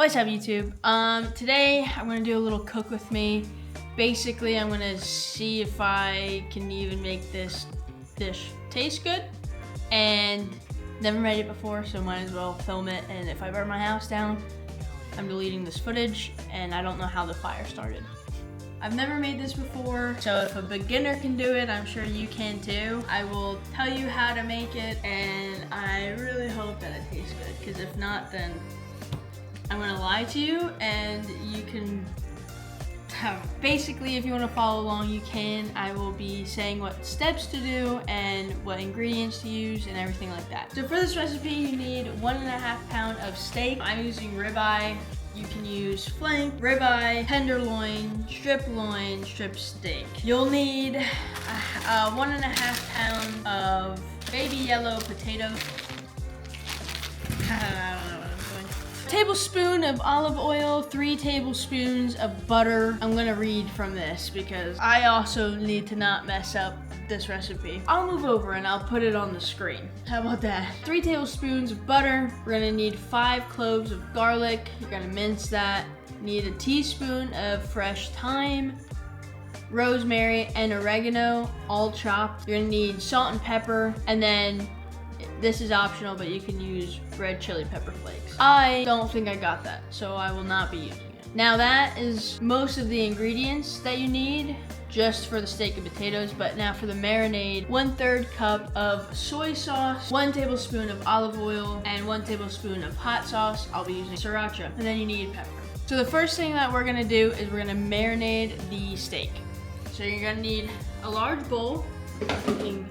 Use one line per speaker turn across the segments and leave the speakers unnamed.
What's up, YouTube? Today I'm gonna do a little cook with me. Basically, I'm gonna see if I can even make this dish taste good. And never made it before, so might as well film it. And if I burn my house down, I'm deleting this footage, and I don't know how the fire started. I've never made this before, so if a beginner can do it, I'm sure you can too. I will tell you how to make it, and I really hope that it tastes good, because if not, then I'm gonna lie to you, and you can basically, if you want to follow along, you can. I will be saying what steps to do and what ingredients to use and everything like that. So for this recipe, you need 1.5 pounds of steak. I'm using ribeye. You can use flank, ribeye, tenderloin, strip steak. You'll need 1.5 pounds of baby yellow potatoes. Tablespoon of olive oil, 3 tablespoons of butter. I'm gonna read from this because I also need to not mess up this recipe. I'll move over and I'll put it on the screen. How about that? 3 tablespoons of butter. We're gonna need 5 cloves of garlic. You're gonna mince that. Need a teaspoon of fresh thyme, rosemary, and oregano, all chopped. You're gonna need salt and pepper, and then this is optional, but you can use red chili pepper flakes. I don't think I got that, so I will not be using it. Now that is most of the ingredients that you need just for the steak and potatoes, but now for the marinade, 1/3 cup of soy sauce, 1 tablespoon of olive oil, and 1 tablespoon of hot sauce. I'll be using Sriracha, and then you need pepper. So the first thing that we're gonna do is we're gonna marinate the steak. So you're gonna need a large bowl, cooking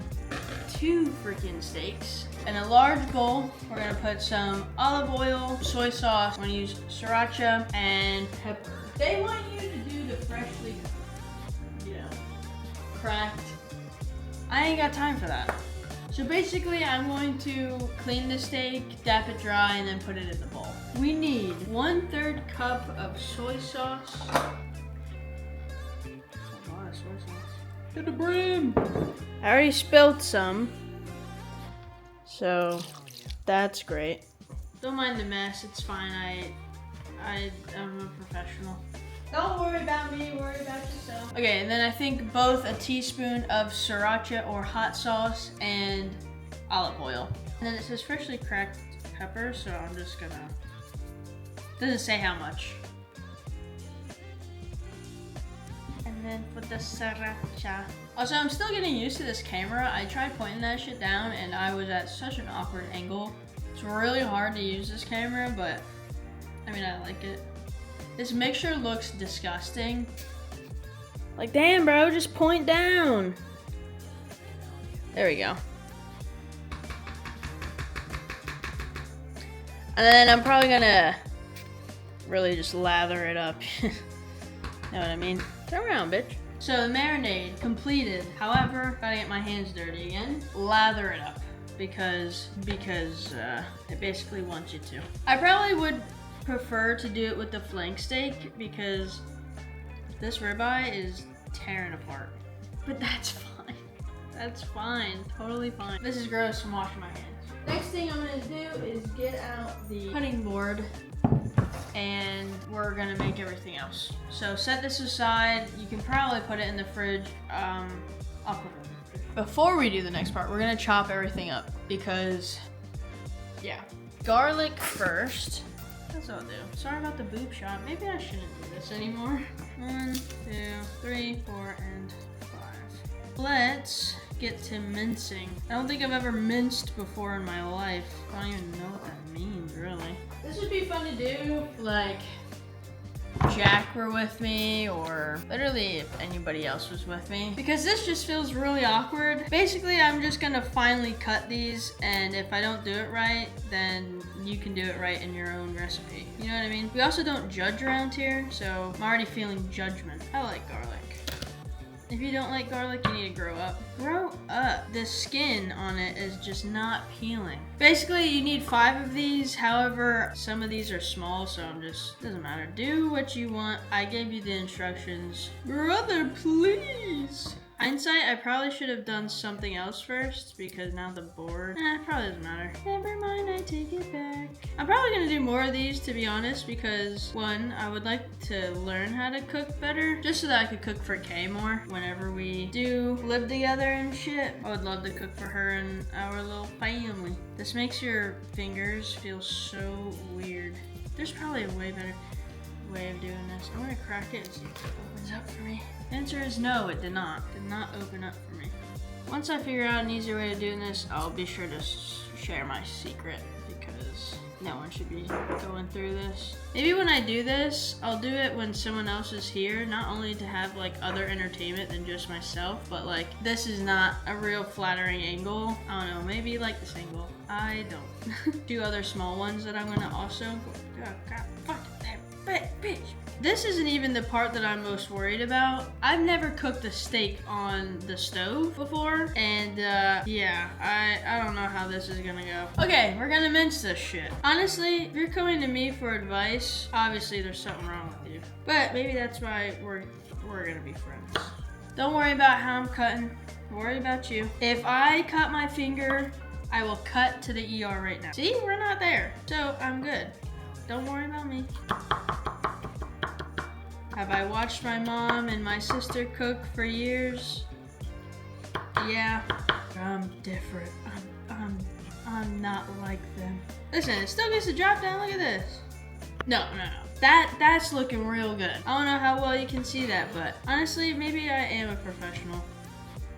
2 freaking steaks. In a large bowl, we're gonna put some olive oil, soy sauce. I'm gonna use Sriracha and pepper. They want you to do the freshly, cracked. I ain't got time for that. So basically, I'm going to clean the steak, dap it dry, and then put it in the bowl. We need 1/3 cup of soy sauce. That's a lot of soy sauce. To the brim. I already spilled some. So that's great. Don't mind the mess, it's fine. I'm a professional. Don't worry about me, worry about yourself. Okay, and then I think both a teaspoon of Sriracha or hot sauce and olive oil. And then it says freshly cracked pepper, so I'm just gonna, doesn't say how much. And then for the Sriracha. Also, I'm still getting used to this camera. I tried pointing that shit down and I was at such an awkward angle. It's really hard to use this camera, but I mean, I like it. This mixture looks disgusting. Like, damn, bro, just point down. There we go. And then I'm probably gonna really just lather it up. Know what I mean? Turn around, bitch. So the marinade completed. However, gotta get my hands dirty again. Lather it up because it basically wants you to. I probably would prefer to do it with the flank steak because this ribeye is tearing apart. But that's fine. That's fine. Totally fine. This is gross from washing my hands. Next thing I'm gonna do is get out the cutting board, and we're gonna make everything else. So set this aside. You can probably put it in the fridge. I'll put it in the fridge. Before we do the next part, we're gonna chop everything up because, yeah. Garlic first. That's what I'll do. Sorry about the boob shot. Maybe I shouldn't do this anymore. 1, 2, 3, 4, and 5. Let's get to mincing. I don't think I've ever minced before in my life. I don't even know what that means, really. This would be fun to do, like, Jack were with me, or literally if anybody else was with me, because this just feels really awkward. Basically, I'm just gonna finally cut these, and if I don't do it right, then you can do it right in your own recipe. You know what I mean? We also don't judge around here, so I'm already feeling judgment. I like garlic. If you don't like garlic, you need to grow up. Grow up. The skin on it is just not peeling. Basically, you need 5 of these. However, some of these are small, so doesn't matter. Do what you want. I gave you the instructions. Brother, please. Hindsight, I probably should have done something else first because now the board, probably doesn't matter. Never mind, I take it back. I'm probably gonna do more of these, to be honest, because one, I would like to learn how to cook better just so that I could cook for Kay more whenever we do live together and shit. I would love to cook for her and our little family. This makes your fingers feel so weird. There's probably a way better way of doing this. I'm gonna crack it and see if it opens up for me. The answer is no, it did not. Did not open up for me. Once I figure out an easier way of doing this, I'll be sure to share my secret because no one should be going through this. Maybe when I do this, I'll do it when someone else is here, not only to have like other entertainment than just myself, but like this is not a real flattering angle. I don't know, maybe like this angle. I don't. Do other small ones that I'm gonna also, God, fuck that bitch. This isn't even the part that I'm most worried about. I've never cooked a steak on the stove before, and yeah, I don't know how this is gonna go. Okay, we're gonna mince this shit. Honestly, if you're coming to me for advice, obviously there's something wrong with you. But maybe that's why we're gonna be friends. Don't worry about how I'm cutting. Worry about you. If I cut my finger, I will cut to the ER right now. See, we're not there, so I'm good. Don't worry about me. Have I watched my mom and my sister cook for years? Yeah, I'm different. I'm not like them. Listen, it still gets to drop down. Look at this. No. That's looking real good. I don't know how well you can see that, but honestly, maybe I am a professional,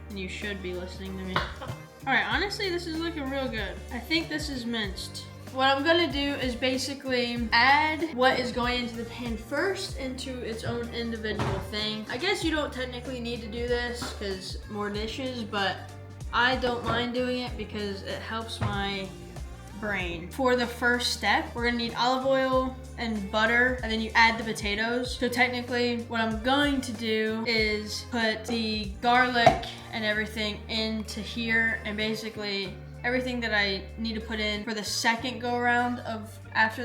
and you should be listening to me. All right, honestly, this is looking real good. I think this is minced. What I'm gonna do is basically add what is going into the pan first into its own individual thing. I guess you don't technically need to do this because more dishes, but I don't mind doing it because it helps my brain. For the first step, we're gonna need olive oil and butter, and then you add the potatoes. So technically, what I'm going to do is put the garlic and everything into here, and basically everything that I need to put in for the second go around of after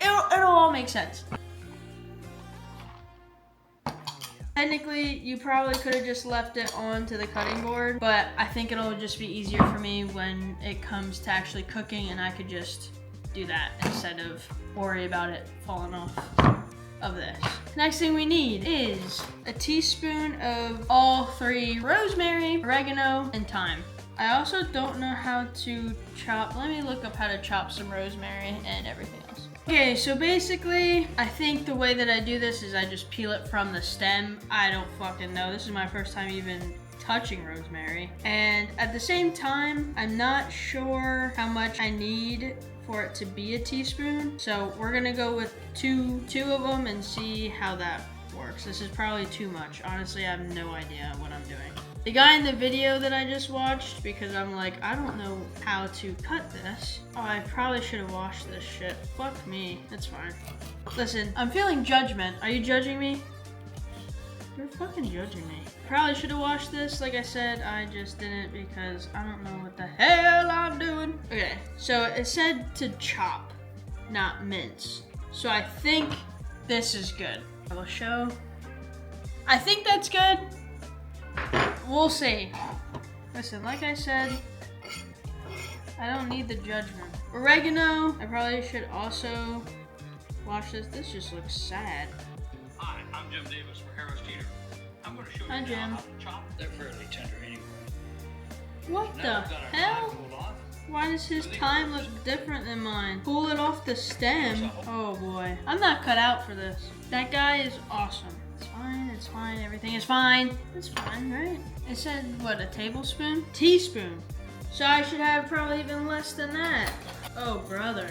it'll all make sense. Technically, you probably could have just left it onto the cutting board, but I think it'll just be easier for me when it comes to actually cooking, and I could just do that instead of worry about it falling off of this. Next thing we need is a teaspoon of all three: rosemary, oregano, and thyme. I also don't know how to chop. Let me look up how to chop some rosemary and everything else. Okay, so basically, I think the way that I do this is I just peel it from the stem. I don't fucking know. This is my first time even touching rosemary. And at the same time, I'm not sure how much I need for it to be a teaspoon. So we're gonna go with two of them and see how that works. This is probably too much. Honestly, I have no idea what I'm doing. The guy in the video that I just watched, because I'm like, I don't know how to cut this. Oh, I probably should have washed this shit. Fuck me, it's fine. Listen, I'm feeling judgment. Are you judging me? You're fucking judging me. Probably should have washed this. Like I said, I just didn't because I don't know what the hell I'm doing. Okay, so it said to chop, not mince. So I think this is good. I will show. I think that's good. We'll see. Listen, like I said, I don't need the judgment. Oregano, I probably should also wash this. This just looks sad.
Hi, I'm Jim Davis for Harris Teeter. I'm going to show you
Hi, Jim.
how to chop. They're fairly tender anyway.
What the hell? Why does his thyme look different than mine? Pull it off the stem. Oh boy. I'm not cut out for this. That guy is awesome. It's fine, everything is fine. It's fine, right? It said, what, a tablespoon? Teaspoon. So I should have probably even less than that. Oh, brother.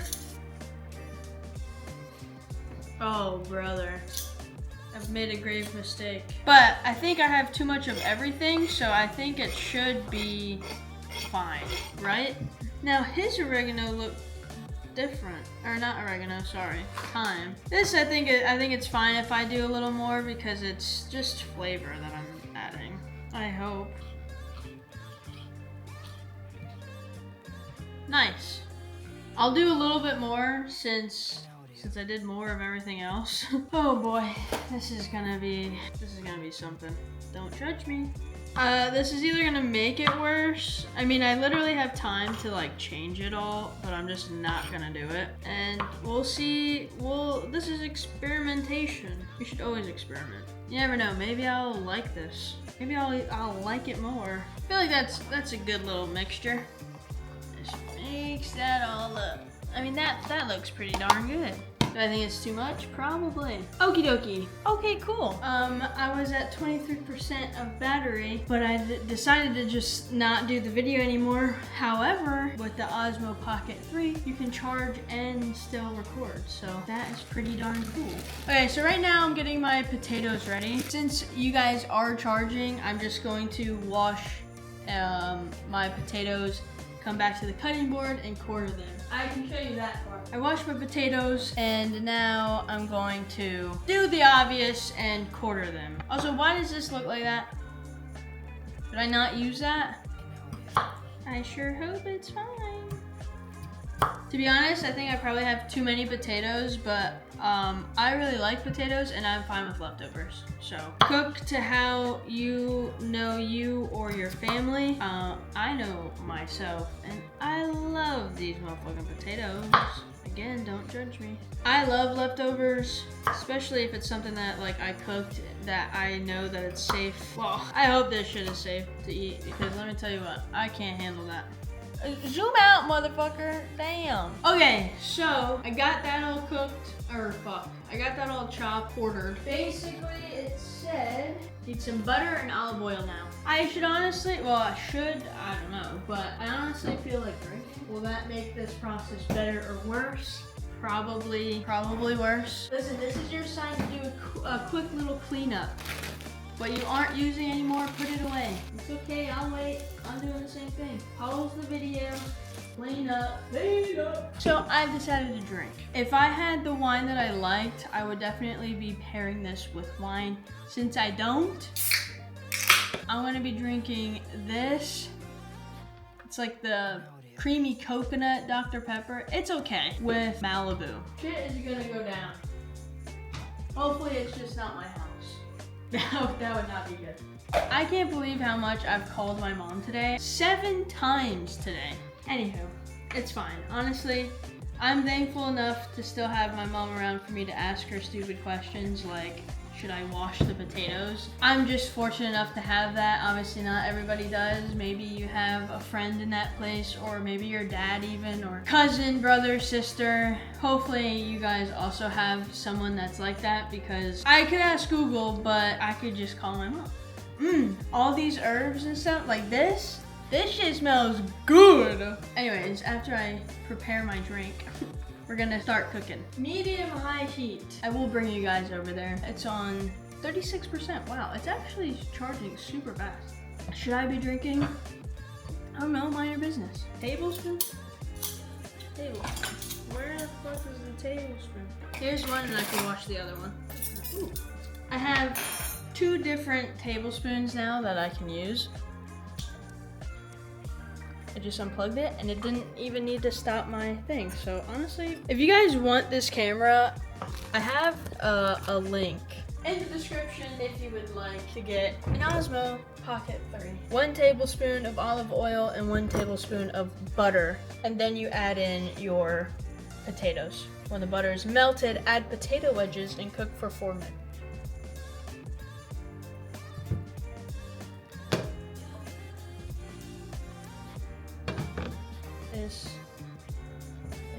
Oh, brother. I've made a grave mistake. But I think I have too much of everything, so I think it should be fine, right? Now, his oregano looked different, or not oregano, sorry, thyme. This, I think it's fine if I do a little more because it's just flavor that I'm adding. I hope. Nice. I'll do a little bit more since I did more of everything else. Oh boy, this is gonna be something. Don't judge me. This is either gonna make it worse. I mean, I literally have time to like change it all, but I'm just not gonna do it. And we'll see. This is experimentation. We should always experiment. You never know. Maybe I'll like this. Maybe I'll like it more. I feel like that's a good little mixture. Just mix that all up. I mean, that looks pretty darn good. Do I think it's too much? Probably. Okie dokie. Okay, cool. I was at 23% of battery, but I decided to just not do the video anymore. However, with the Osmo Pocket 3, you can charge and still record. So that is pretty darn cool. Okay, so right now I'm getting my potatoes ready. Since you guys are charging, I'm just going to wash my potatoes, come back to the cutting board and quarter them. I can show you that part. I washed my potatoes and now I'm going to do the obvious and quarter them. Also, why does this look like that? Did I not use that? I sure hope it's fine. To be honest, I think I probably have too many potatoes, but I really like potatoes and I'm fine with leftovers. So cook to how you know you or your family. I know myself and I love these motherfucking potatoes. Again, don't judge me. I love leftovers, especially if it's something that like I cooked that I know that it's safe. Well, I hope this shit is safe to eat because let me tell you what, I can't handle that. Zoom out, motherfucker. Damn. Okay, so I got that all cooked, I got that all chopped, quartered. Basically, it said need some butter and olive oil now. I should honestly, I don't know, but I honestly feel like drinking. Will that make this process better or worse? Probably worse. Listen, this is your sign to do a quick little cleanup. What you aren't using anymore, put it away. It's okay, I'll wait. I'm doing the same thing. Pause the video, clean up. So I decided to drink. If I had the wine that I liked, I would definitely be pairing this with wine. Since I don't, I'm gonna be drinking this. It's like the creamy coconut Dr. Pepper. It's okay with Malibu. Shit is gonna go down. Hopefully it's just not my house. That would not be good. I can't believe how much I've called my mom today. 7 times today. Anywho, it's fine. Honestly, I'm thankful enough to still have my mom around for me to ask her stupid questions like, should I wash the potatoes? I'm just fortunate enough to have that. Obviously not everybody does. Maybe you have a friend in that place, or maybe your dad even, or cousin, brother, sister. Hopefully you guys also have someone that's like that, because I could ask Google, but I could just call my mom. All these herbs and stuff like this shit smells good. Anyways, after I prepare my drink, we're gonna start cooking. Medium-high heat. I will bring you guys over there. It's on 36%. Wow, it's actually charging super fast. Should I be drinking? I don't know, mind your business. Tablespoon? Tablespoon. Where the fuck is the tablespoon? Here's one and I can wash the other one. Ooh. I have 2 different tablespoons now that I can use. I just unplugged it and it didn't even need to stop my thing. So honestly, if you guys want this camera, I have a link in the description if you would like to get an Osmo Pocket 3. 1 tablespoon of olive oil and 1 tablespoon of butter. And then you add in your potatoes. When the butter is melted, add potato wedges and cook for 4 minutes. This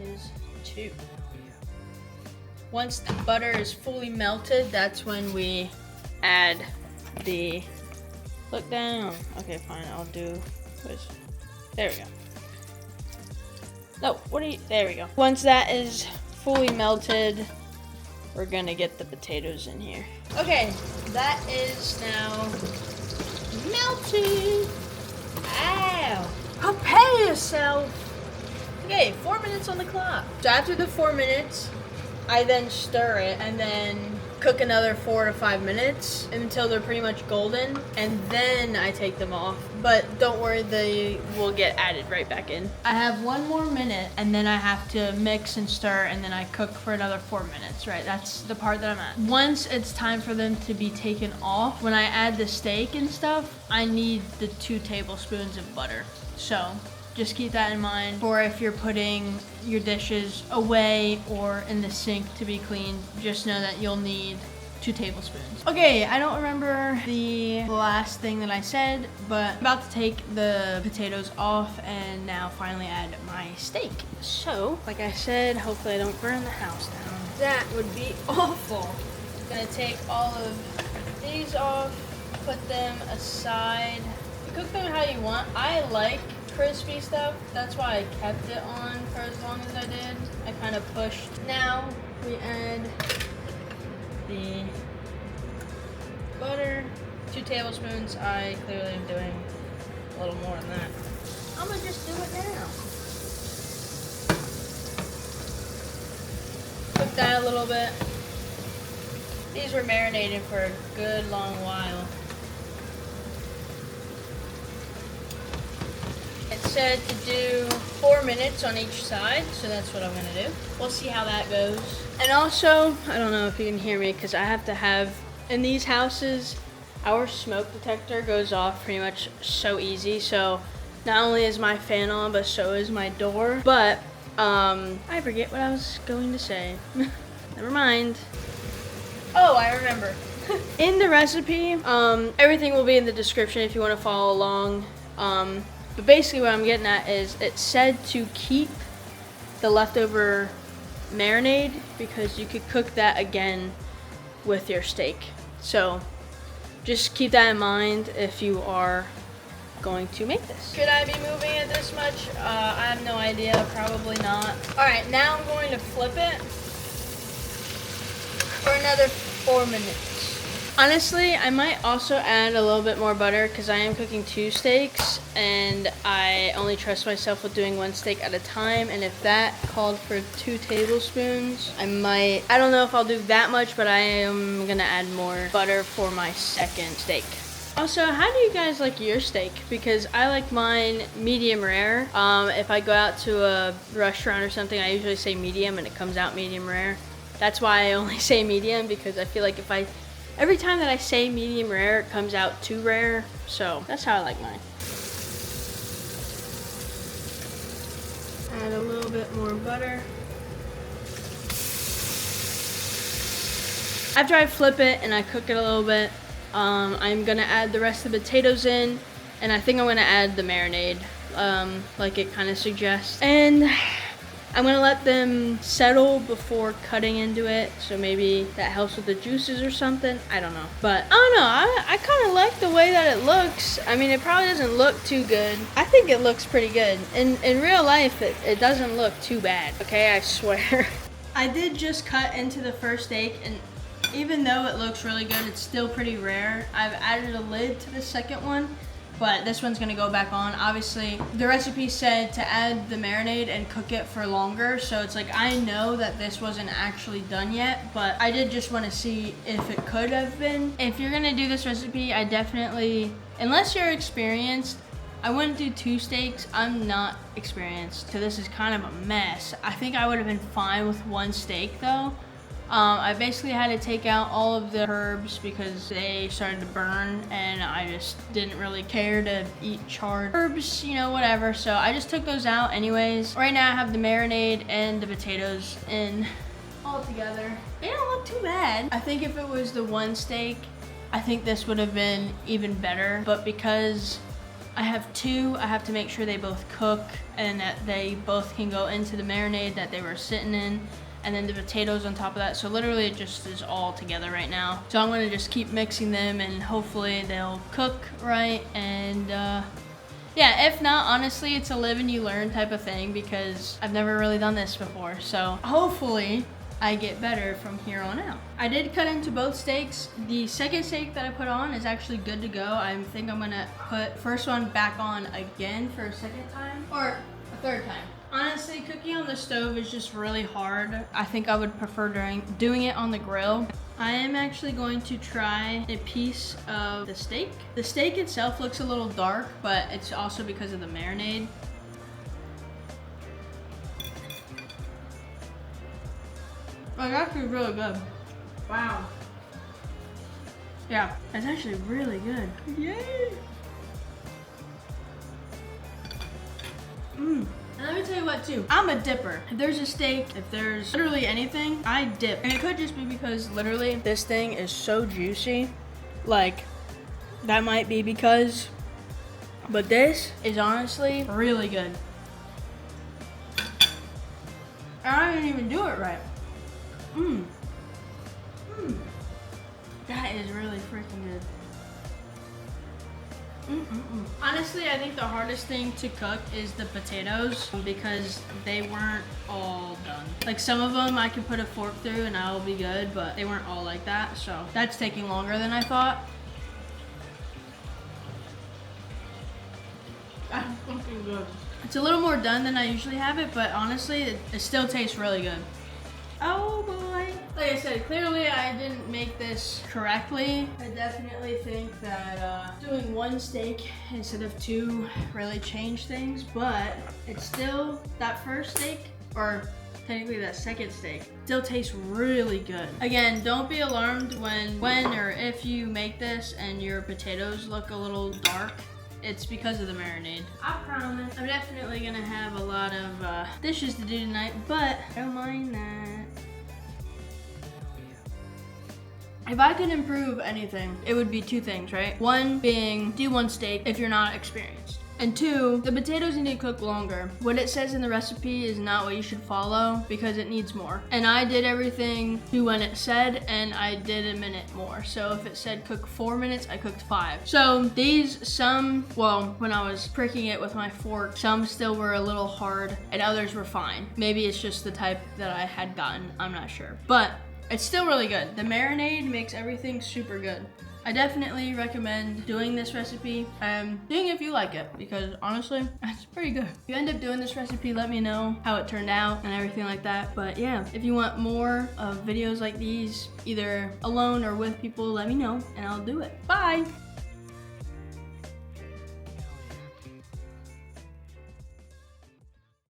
is 2. Once the butter is fully melted, that's when we add the, look down. Okay, fine, I'll do this. There we go. No, there we go. Once that is fully melted, we're gonna get the potatoes in here. Okay, that is now melted. Ow! Prepare yourself. Okay, 4 minutes on the clock. So after the 4 minutes, I then stir it, and then cook another 4 to 5 minutes until they're pretty much golden, and then I take them off. But don't worry, they will get added right back in. I have 1 more minute, and then I have to mix and stir, and then I cook for another 4 minutes, right? That's the part that I'm at. Once it's time for them to be taken off, when I add the steak and stuff, I need the 2 tablespoons of butter. So just keep that in mind for if you're putting your dishes away or in the sink to be cleaned. Just know that you'll need 2 tablespoons. Okay, I don't remember the last thing that I said, but I'm about to take the potatoes off and now finally add my steak. So, like I said, hopefully I don't burn the house down. That would be awful. I'm gonna take all of these off, put them aside. You cook them how you want. I like crispy stuff. That's why I kept it on for as long as I did. I kind of pushed. Now we add the butter, 2 tablespoons. I clearly am doing a little more than that. I'm gonna just do it now. Cook that a little bit. These were marinated for a good long while. It said to do 4 minutes on each side, so that's what I'm gonna do. We'll see how that goes. And also, I don't know if you can hear me because I have to have, in these houses, our smoke detector goes off pretty much so easy. So not only is my fan on, but so is my door. But I forget what I was going to say. Never mind. Oh, I remember. In the recipe, everything will be in the description if you want to follow along. But basically what I'm getting at is it said to keep the leftover marinade because you could cook that again with your steak. So just keep that in mind if you are going to make this. Should I be moving it this much? I have no idea, probably not. All right, now I'm going to flip it for another 4 minutes. Honestly, I might also add a little bit more butter because I am cooking 2 steaks and I only trust myself with doing 1 steak at a time. And if that called for 2 tablespoons, I don't know if I'll do that much, but I am gonna add more butter for my second steak. Also, how do you guys like your steak? Because I like mine medium rare. If I go out to a restaurant or something, I usually say medium and it comes out medium rare. That's why I only say medium, because I feel like every time that I say medium rare, it comes out too rare. So that's how I like mine. Add a little bit more butter. After I flip it and I cook it a little bit, I'm gonna add the rest of the potatoes in, and I think I'm gonna add the marinade, like it kind of suggests. And I'm gonna let them settle before cutting into it, so maybe that helps with the juices or something. I don't know, but I don't know. I kind of like the way that it looks. I mean, it probably doesn't look too good. I think it looks pretty good. In real life, it doesn't look too bad. Okay, I swear. I did just cut into the first steak, and even though it looks really good, it's still pretty rare. I've added a lid to the second one, but this one's gonna go back on. Obviously, the recipe said to add the marinade and cook it for longer, so it's like I know that this wasn't actually done yet, but I did just wanna see if it could have been. If you're gonna do this recipe, I definitely, unless you're experienced, I wouldn't do 2 steaks. I'm not experienced, so this is kind of a mess. I think I would have been fine with 1 steak though. I basically had to take out all of the herbs because they started to burn and I just didn't really care to eat charred herbs, you know, whatever. So I just took those out anyways. Right now I have the marinade and the potatoes in all together. They don't look too bad. I think if it was the 1 steak, I think this would have been even better. But because I have 2, I have to make sure they both cook and that they both can go into the marinade that they were sitting in, and then the potatoes on top of that. So literally it just is all together right now. So I'm gonna just keep mixing them and hopefully they'll cook right. And yeah, if not, honestly, it's a live and you learn type of thing because I've never really done this before. So hopefully I get better from here on out. I did cut into both steaks. The second steak that I put on is actually good to go. I think I'm gonna put first one back on again for a second time, or a third time. Honestly, cooking on the stove is just really hard. I think I would prefer doing it on the grill. I am actually going to try a piece of the steak. The steak itself looks a little dark, but it's also because of the marinade. Oh, it's actually really good. Wow. Yeah, it's actually really good. Yay! And let me tell you what too, I'm a dipper. If there's a steak, if there's literally anything, I dip. And it could just be because literally this thing is so juicy. Like, that might be because, but this is honestly really good. I didn't even do it right. That is really freaking good. Honestly, I think the hardest thing to cook is the potatoes because they weren't all done. Like some of them I can put a fork through and I'll be good, but they weren't all like that. So that's taking longer than I thought. That's fucking good. It's a little more done than I usually have it, but honestly, it still tastes really good. Oh boy. Like I said, clearly I didn't make this correctly. I definitely think that doing one steak instead of two really changed things, but it's still, that first steak, or technically that second steak, still tastes really good. Again, don't be alarmed when or if you make this and your potatoes look a little dark. It's because of the marinade. I promise. I'm definitely gonna have a lot of dishes to do tonight, but I don't mind that. If I could improve anything, it would be two things, right? One being, do one steak if you're not experienced. And two, the potatoes need to cook longer. What it says in the recipe is not what you should follow because it needs more. And I did everything to when it said, and I did a minute more. So if it said cook 4 minutes, I cooked 5. So these, well, when I was pricking it with my fork, some still were a little hard and others were fine. Maybe it's just the type that I had gotten, I'm not sure. But it's still really good. The marinade makes everything super good. I definitely recommend doing this recipe and seeing if you like it because honestly, it's pretty good. If you end up doing this recipe, let me know how it turned out and everything like that. But yeah, if you want more of videos like these, either alone or with people, let me know and I'll do it. Bye!